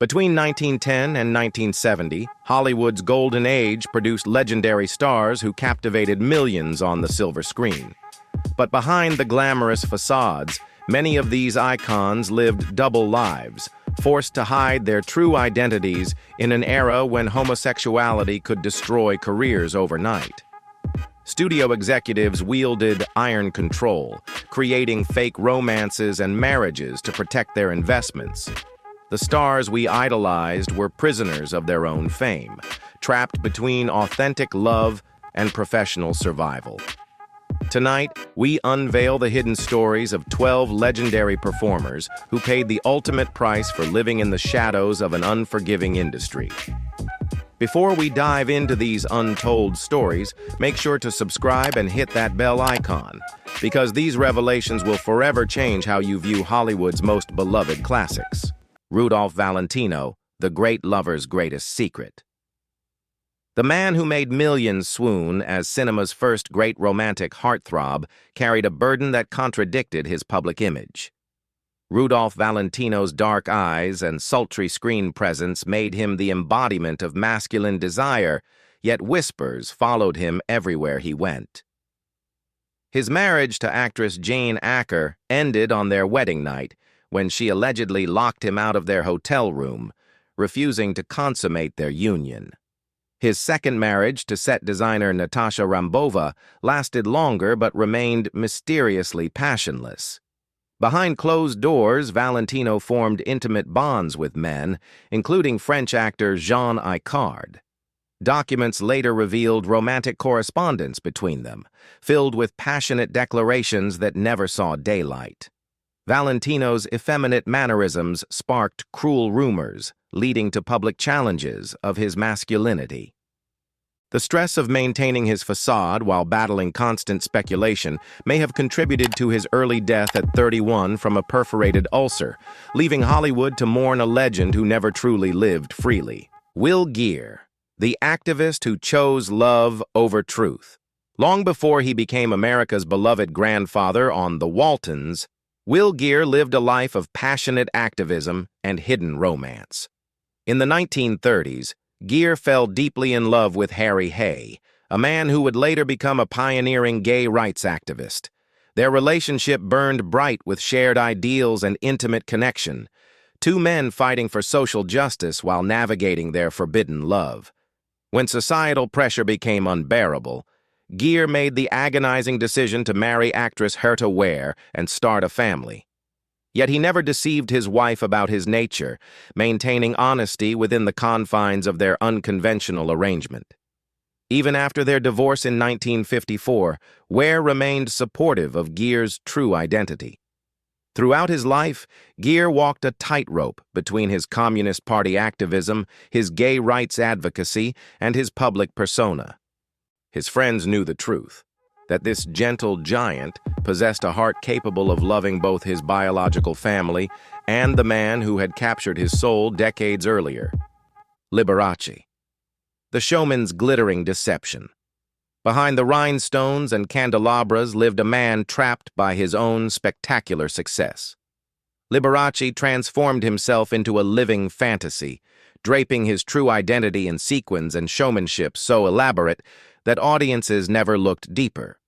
Between 1910 and 1970, Hollywood's golden age produced legendary stars who captivated millions on the silver screen. But behind the glamorous facades, many of these icons lived double lives, forced to hide their true identities in an era when homosexuality could destroy careers overnight. Studio executives wielded iron control, creating fake romances and marriages to protect their investments. The stars we idolized were prisoners of their own fame, trapped between authentic love and professional survival. Tonight, we unveil the hidden stories of 12 legendary performers who paid the ultimate price for living in the shadows of an unforgiving industry. Before we dive into these untold stories, make sure to subscribe and hit that bell icon, because these revelations will forever change how you view Hollywood's most beloved classics. Rudolf Valentino, the great lover's greatest secret. The man who made millions swoon as cinema's first great romantic heartthrob carried a burden that contradicted his public image. Rudolf Valentino's dark eyes and sultry screen presence made him the embodiment of masculine desire, yet whispers followed him everywhere he went. His marriage to actress Jane Acker ended on their wedding night, when she allegedly locked him out of their hotel room, refusing to consummate their union. His second marriage to set designer Natasha Rambova lasted longer but remained mysteriously passionless. Behind closed doors, Valentino formed intimate bonds with men, including French actor Jean Gielgud. Documents later revealed romantic correspondence between them, filled with passionate declarations that never saw daylight. Valentino's effeminate mannerisms sparked cruel rumors, leading to public challenges of his masculinity. The stress of maintaining his facade while battling constant speculation may have contributed to his early death at 31 from a perforated ulcer, leaving Hollywood to mourn a legend who never truly lived freely. Geer, the activist who chose love over truth. Long before he became America's beloved grandfather on The Waltons, Geer lived a life of passionate activism and hidden romance. In the 1930s, Geer fell deeply in love with Harry Hay, a man who would later become a pioneering gay rights activist. Their relationship burned bright with shared ideals and intimate connection, two men fighting for social justice while navigating their forbidden love. When societal pressure became unbearable, Geer made the agonizing decision to marry actress Herta Ware and start a family. Yet he never deceived his wife about his nature, maintaining honesty within the confines of their unconventional arrangement. Even after their divorce in 1954, Ware remained supportive of Geer's true identity. Throughout his life, Geer walked a tightrope between his Communist Party activism, his gay rights advocacy, and his public persona. His friends knew the truth, that this gentle giant possessed a heart capable of loving both his biological family and the man who had captured his soul decades earlier. Liberace, the showman's glittering deception. Behind the rhinestones and candelabras lived a man trapped by his own spectacular success. Liberace transformed himself into a living fantasy, draping his true identity in sequins and showmanship so elaborate that audiences never looked deeper.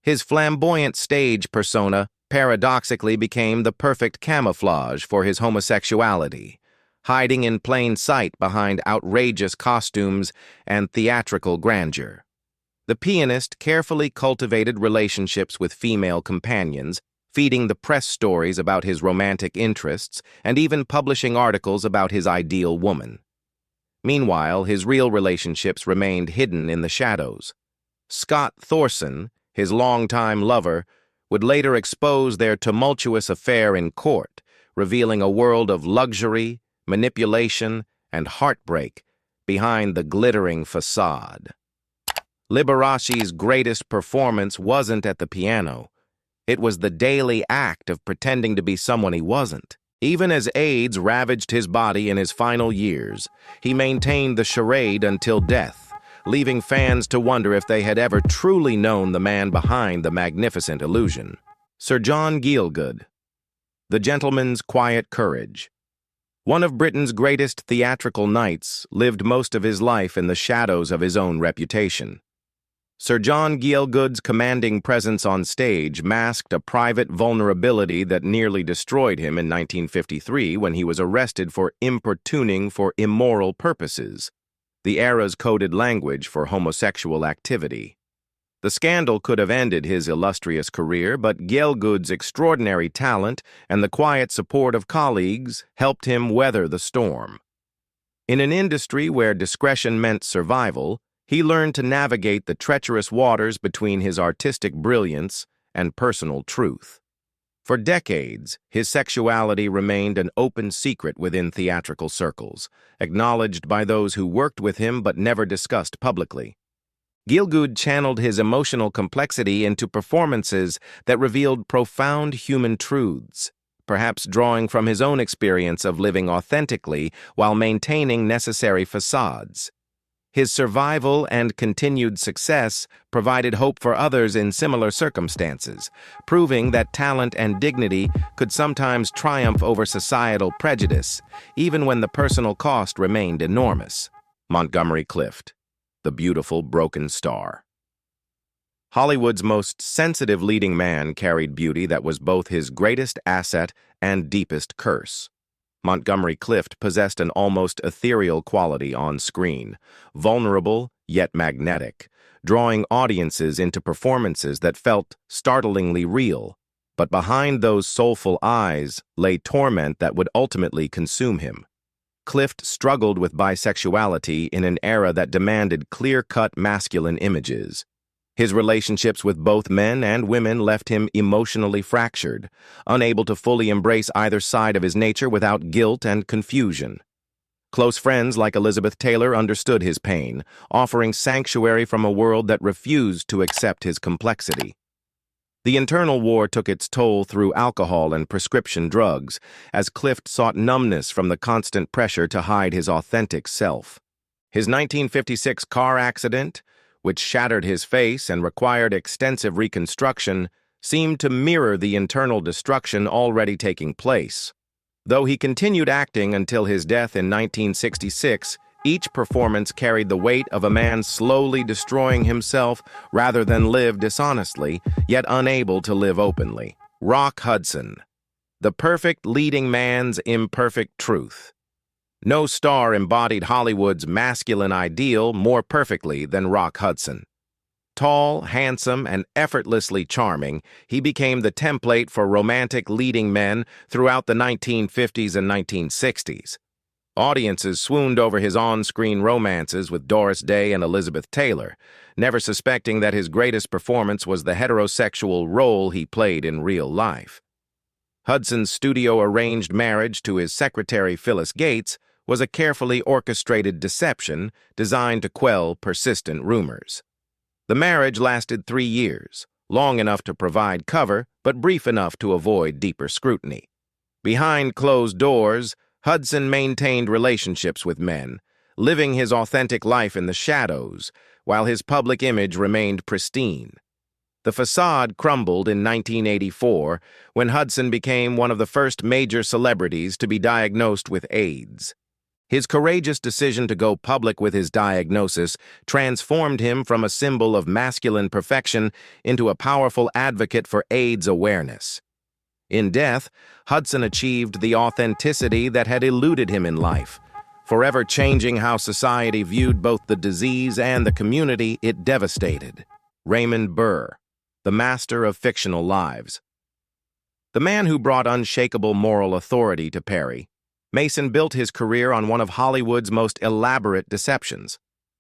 His flamboyant stage persona paradoxically became the perfect camouflage for his homosexuality, hiding in plain sight behind outrageous costumes and theatrical grandeur. The pianist carefully cultivated relationships with female companions, feeding the press stories about his romantic interests and even publishing articles about his ideal woman. Meanwhile, his real relationships remained hidden in the shadows. Scott Thorson, his longtime lover, would later expose their tumultuous affair in court, revealing a world of luxury, manipulation, and heartbreak behind the glittering facade. Liberace's greatest performance wasn't at the piano. It was the daily act of pretending to be someone he wasn't. Even as AIDS ravaged his body in his final years, he maintained the charade until death, leaving fans to wonder if they had ever truly known the man behind the magnificent illusion. Sir John Gielgud, the gentleman's quiet courage. One of Britain's greatest theatrical knights lived most of his life in the shadows of his own reputation. Sir John Gielgud's commanding presence on stage masked a private vulnerability that nearly destroyed him in 1953 when he was arrested for importuning for immoral purposes, the era's coded language for homosexual activity. The scandal could have ended his illustrious career, but Gielgud's extraordinary talent and the quiet support of colleagues helped him weather the storm. In an industry where discretion meant survival, he learned to navigate the treacherous waters between his artistic brilliance and personal truth. For decades, his sexuality remained an open secret within theatrical circles, acknowledged by those who worked with him but never discussed publicly. Gielgud channeled his emotional complexity into performances that revealed profound human truths, perhaps drawing from his own experience of living authentically while maintaining necessary facades. His survival and continued success provided hope for others in similar circumstances, proving that talent and dignity could sometimes triumph over societal prejudice, even when the personal cost remained enormous. Montgomery Clift, the beautiful broken star. Hollywood's most sensitive leading man carried beauty that was both his greatest asset and deepest curse. Montgomery Clift possessed an almost ethereal quality on screen, vulnerable yet magnetic, drawing audiences into performances that felt startlingly real. But behind those soulful eyes lay torment that would ultimately consume him. Clift struggled with bisexuality in an era that demanded clear-cut masculine images. His relationships with both men and women left him emotionally fractured, unable to fully embrace either side of his nature without guilt and confusion. Close friends like Elizabeth Taylor understood his pain, offering sanctuary from a world that refused to accept his complexity. The internal war took its toll through alcohol and prescription drugs, as Clift sought numbness from the constant pressure to hide his authentic self. His 1956 car accident, which shattered his face and required extensive reconstruction, seemed to mirror the internal destruction already taking place. Though he continued acting until his death in 1966, each performance carried the weight of a man slowly destroying himself rather than live dishonestly, yet unable to live openly. Rock Hudson, the perfect leading man's imperfect truth. No star embodied Hollywood's masculine ideal more perfectly than Rock Hudson. Tall, handsome, and effortlessly charming, he became the template for romantic leading men throughout the 1950s and 1960s. Audiences swooned over his on-screen romances with Doris Day and Elizabeth Taylor, never suspecting that his greatest performance was the heterosexual role he played in real life. Hudson's studio-arranged marriage to his secretary Phyllis Gates was a carefully orchestrated deception designed to quell persistent rumors. The marriage lasted 3 years, long enough to provide cover, but brief enough to avoid deeper scrutiny. Behind closed doors, Hudson maintained relationships with men, living his authentic life in the shadows, while his public image remained pristine. The facade crumbled in 1984 when Hudson became one of the first major celebrities to be diagnosed with AIDS. His courageous decision to go public with his diagnosis transformed him from a symbol of masculine perfection into a powerful advocate for AIDS awareness. In death, Hudson achieved the authenticity that had eluded him in life, forever changing how society viewed both the disease and the community it devastated. Raymond Burr, the master of fictional lives. The man who brought unshakable moral authority to Perry, Mason built his career on one of Hollywood's most elaborate deceptions.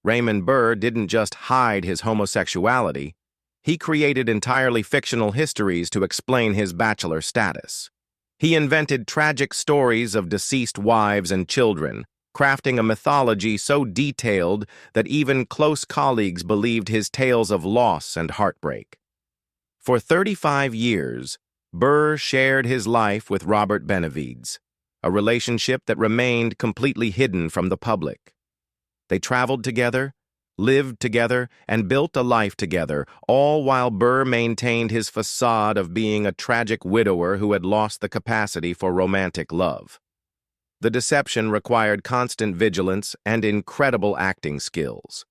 Raymond Burr didn't just hide his homosexuality, he created entirely fictional histories to explain his bachelor status. He invented tragic stories of deceased wives and children, crafting a mythology so detailed that even close colleagues believed his tales of loss and heartbreak. For 35 years, Burr shared his life with Robert Benavides, a relationship that remained completely hidden from the public. They traveled together, lived together, and built a life together, all while Burr maintained his facade of being a tragic widower who had lost the capacity for romantic love. The deception required constant vigilance and incredible acting skills.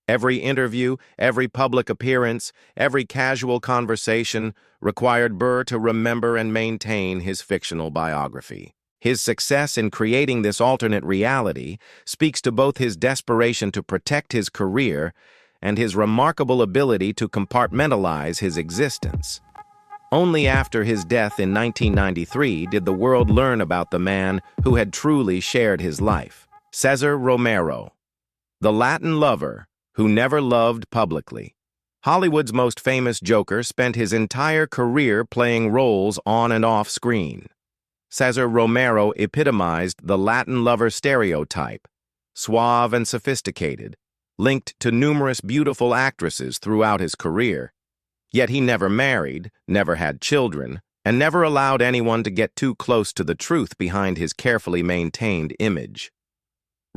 Every interview, every public appearance, every casual conversation required Burr to remember and maintain his fictional biography. His success in creating this alternate reality speaks to both his desperation to protect his career and his remarkable ability to compartmentalize his existence. Only after his death in 1993 did the world learn about the man who had truly shared his life. Cesar Romero, the Latin lover who never loved publicly. Hollywood's most famous Joker spent his entire career playing roles on and off screen. Cesar Romero epitomized the Latin lover stereotype, suave and sophisticated, linked to numerous beautiful actresses throughout his career. Yet he never married, never had children, and never allowed anyone to get too close to the truth behind his carefully maintained image.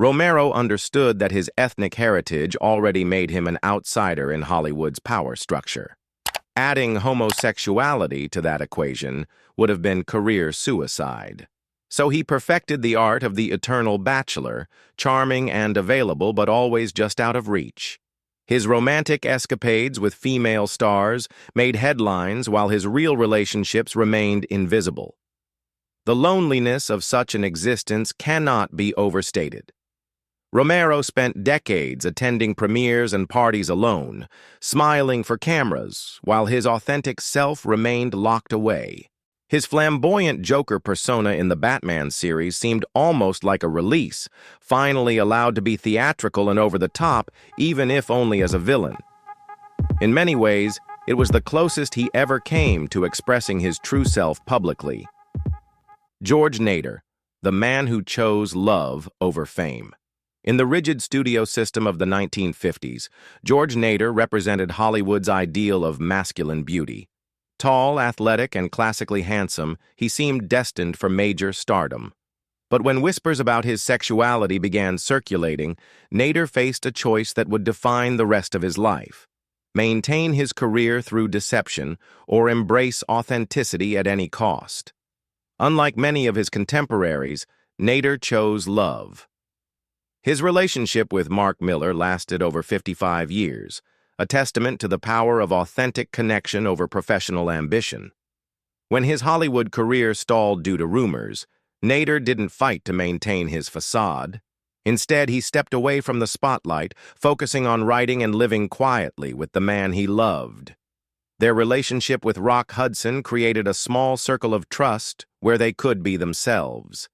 Romero understood that his ethnic heritage already made him an outsider in Hollywood's power structure. Adding homosexuality to that equation would have been career suicide. So he perfected the art of the eternal bachelor, charming and available but always just out of reach. His romantic escapades with female stars made headlines while his real relationships remained invisible. The loneliness of such an existence cannot be overstated. Romero spent decades attending premieres and parties alone, smiling for cameras, while his authentic self remained locked away. His flamboyant Joker persona in the Batman series seemed almost like a release, finally allowed to be theatrical and over the top, even if only as a villain. In many ways, it was the closest he ever came to expressing his true self publicly. George Nader, the man who chose love over fame. In the rigid studio system of the 1950s, George Nader represented Hollywood's ideal of masculine beauty. Tall, athletic, and classically handsome, he seemed destined for major stardom. But when whispers about his sexuality began circulating, Nader faced a choice that would define the rest of his life: maintain his career through deception or embrace authenticity at any cost. Unlike many of his contemporaries, Nader chose love. His relationship with Mark Millar lasted over 55 years, a testament to the power of authentic connection over professional ambition. When his Hollywood career stalled due to rumors, Nader didn't fight to maintain his facade. Instead, he stepped away from the spotlight, focusing on writing and living quietly with the man he loved. Their relationship with Rock Hudson created a small circle of trust where they could be themselves.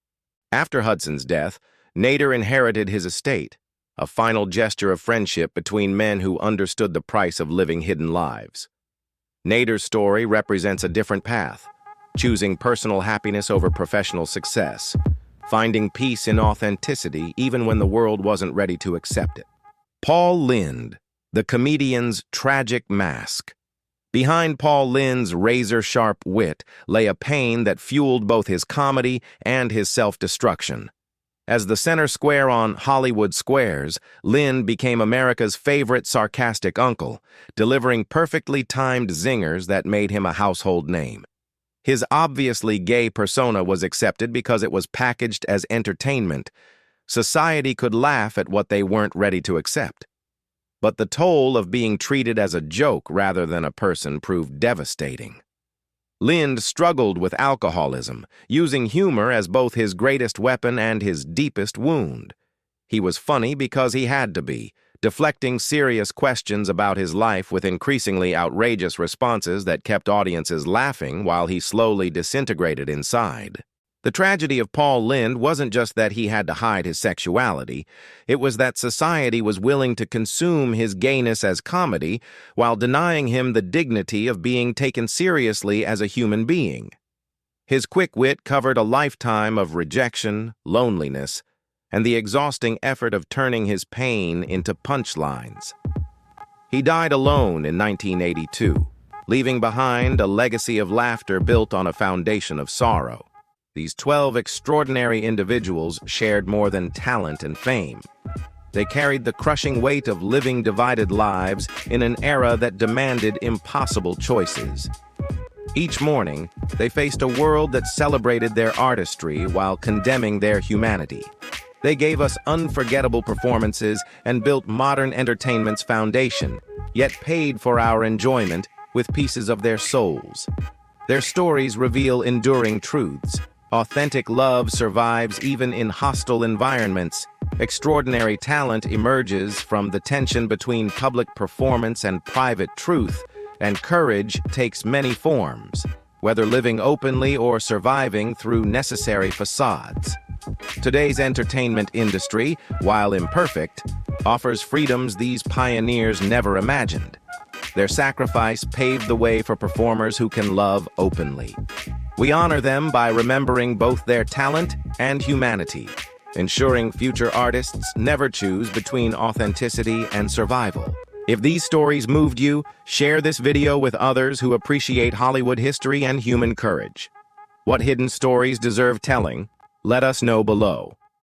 After Hudson's death, Nader inherited his estate, a final gesture of friendship between men who understood the price of living hidden lives. Nader's story represents a different path, choosing personal happiness over professional success, finding peace in authenticity even when the world wasn't ready to accept it. Paul Lynde, the comedian's tragic mask. Behind Paul Lynde's razor-sharp wit lay a pain that fueled both his comedy and his self-destruction. As the center square on Hollywood Squares, Lynde became America's favorite sarcastic uncle, delivering perfectly timed zingers that made him a household name. His obviously gay persona was accepted because it was packaged as entertainment. Society could laugh at what they weren't ready to accept. But the toll of being treated as a joke rather than a person proved devastating. Lynde struggled with alcoholism, using humor as both his greatest weapon and his deepest wound. He was funny because he had to be, deflecting serious questions about his life with increasingly outrageous responses that kept audiences laughing while he slowly disintegrated inside. The tragedy of Paul Lynde wasn't just that he had to hide his sexuality, it was that society was willing to consume his gayness as comedy while denying him the dignity of being taken seriously as a human being. His quick wit covered a lifetime of rejection, loneliness, and the exhausting effort of turning his pain into punchlines. He died alone in 1982, leaving behind a legacy of laughter built on a foundation of sorrow. These 12 extraordinary individuals shared more than talent and fame. They carried the crushing weight of living divided lives in an era that demanded impossible choices. Each morning, they faced a world that celebrated their artistry while condemning their humanity. They gave us unforgettable performances and built modern entertainment's foundation, yet paid for our enjoyment with pieces of their souls. Their stories reveal enduring truths. Authentic love survives even in hostile environments. Extraordinary talent emerges from the tension between public performance and private truth, and courage takes many forms, whether living openly or surviving through necessary facades. Today's entertainment industry, while imperfect, offers freedoms these pioneers never imagined. Their sacrifice paved the way for performers who can love openly. We honor them by remembering both their talent and humanity, ensuring future artists never choose between authenticity and survival. If these stories moved you, share this video with others who appreciate Hollywood history and human courage. What hidden stories deserve telling? Let us know below.